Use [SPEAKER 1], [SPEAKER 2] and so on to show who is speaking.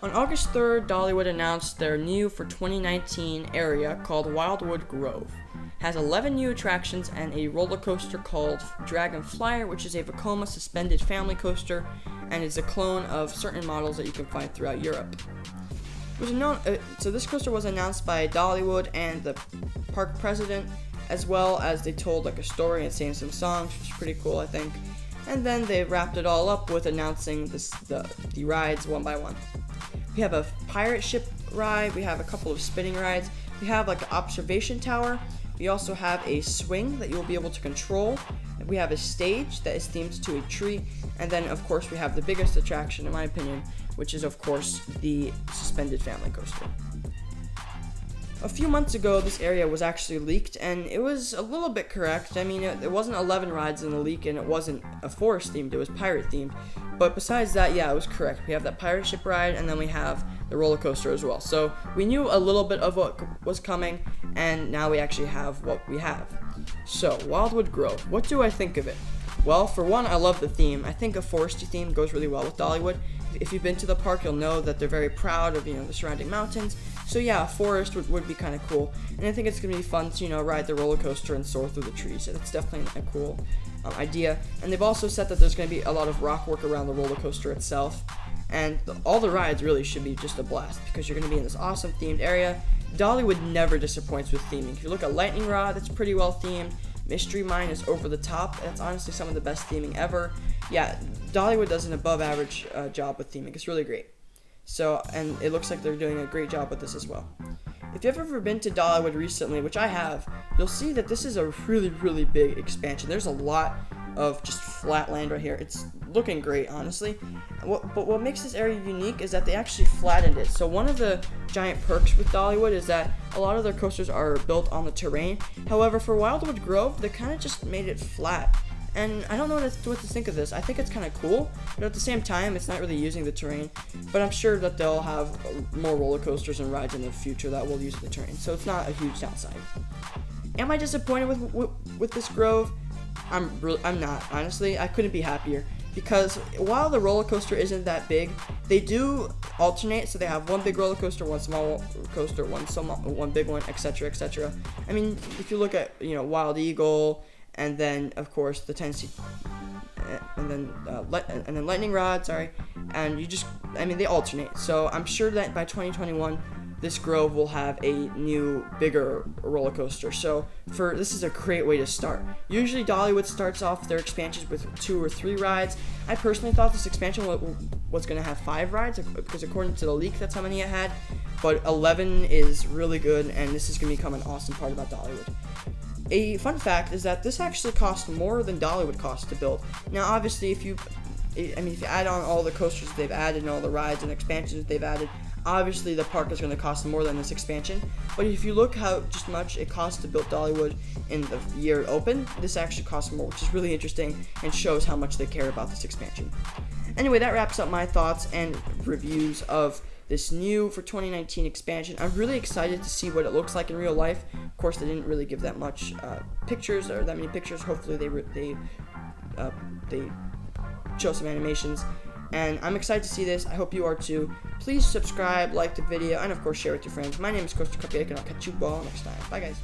[SPEAKER 1] On August 3rd, Dollywood announced their new for 2019 area called Wildwood Grove. It has 11 new attractions and a roller coaster called Dragon Flyer, which is a Vekoma suspended family coaster and is a clone of certain models that you can find throughout Europe. So this coaster was announced by Dollywood and the park president, as well as they told like a story and sang some songs, which is pretty cool, I think. And then they wrapped it all up with announcing the rides one by one. We have a pirate ship ride, we have a couple of spinning rides, we have like an observation tower, we also have a swing that you will be able to control, we have a stage that is themed to a tree, and then of course we have the biggest attraction in my opinion, which is of course the suspended family coaster. A few months ago, this area was actually leaked, and it was a little bit correct. I mean, it wasn't 11 rides in the leak, and it wasn't a forest themed, it was pirate themed. But besides that, yeah, it was correct. We have that pirate ship ride, and then we have the roller coaster as well. So we knew a little bit of what was coming, and now we actually have what we have. So, Wildwood Grove, what do I think of it? Well, for one, I love the theme. I think a foresty theme goes really well with Dollywood. If you've been to the park, you'll know that they're very proud of, the surrounding mountains. So yeah, a forest would be kind of cool. And I think it's going to be fun to, ride the roller coaster and soar through the trees. So that's definitely a cool idea. And they've also said that there's going to be a lot of rock work around the roller coaster itself. And all the rides really should be just a blast because you're going to be in this awesome themed area. Dollywood never disappoints with theming. If you look at Lightning Rod, that's pretty well themed. Mystery Mine is over the top. That's honestly some of the best theming ever. Yeah, Dollywood does an above average job with theming. It's really great. So, and it looks like they're doing a great job with this as well. If you've ever been to Dollywood recently, which I have, you'll see that this is a really, really big expansion. There's a lot of just flat land right here. It's looking great, honestly. But what makes this area unique is that they actually flattened it. So one of the giant perks with Dollywood is that a lot of their coasters are built on the terrain. However, for Wildwood Grove, they kind of just made it flat. And I don't know what to think of this. I think it's kind of cool, but at the same time, it's not really using the terrain. But I'm sure that they'll have more roller coasters and rides in the future that will use the terrain. So it's not a huge downside. Am I disappointed with this Grove? I'm not, honestly. I couldn't be happier. Because while the roller coaster isn't that big, they do alternate. So they have one big roller coaster, one small coaster, one big one, etc., etc. I mean, if you look at Wild Eagle, and then of course the Tennessee, and then Lightning Rod, and they alternate. So I'm sure that by 2021, this Grove will have a new, bigger roller coaster. So this is a great way to start. Usually Dollywood starts off their expansions with 2 or 3 rides. I personally thought this expansion was going to have 5 rides because according to the leak, that's how many it had. But 11 is really good, and this is going to become an awesome part about Dollywood. A fun fact is that this actually cost more than Dollywood cost to build. Now, obviously, if you add on all the coasters they've added and all the rides and expansions they've added, obviously the park is going to cost more than this expansion. But if you look how just much it costs to build Dollywood in the year it opened, this actually costs more, which is really interesting and shows how much they care about this expansion. Anyway, that wraps up my thoughts and reviews of this new for 2019 expansion. I'm really excited to see what it looks like in real life. Of course, they didn't really give that much pictures or that many pictures. Hopefully, they show some animations. And I'm excited to see this. I hope you are too. Please subscribe, like the video, and of course share with your friends. My name is Coaster Cupcake, and I'll catch you all next time. Bye, guys.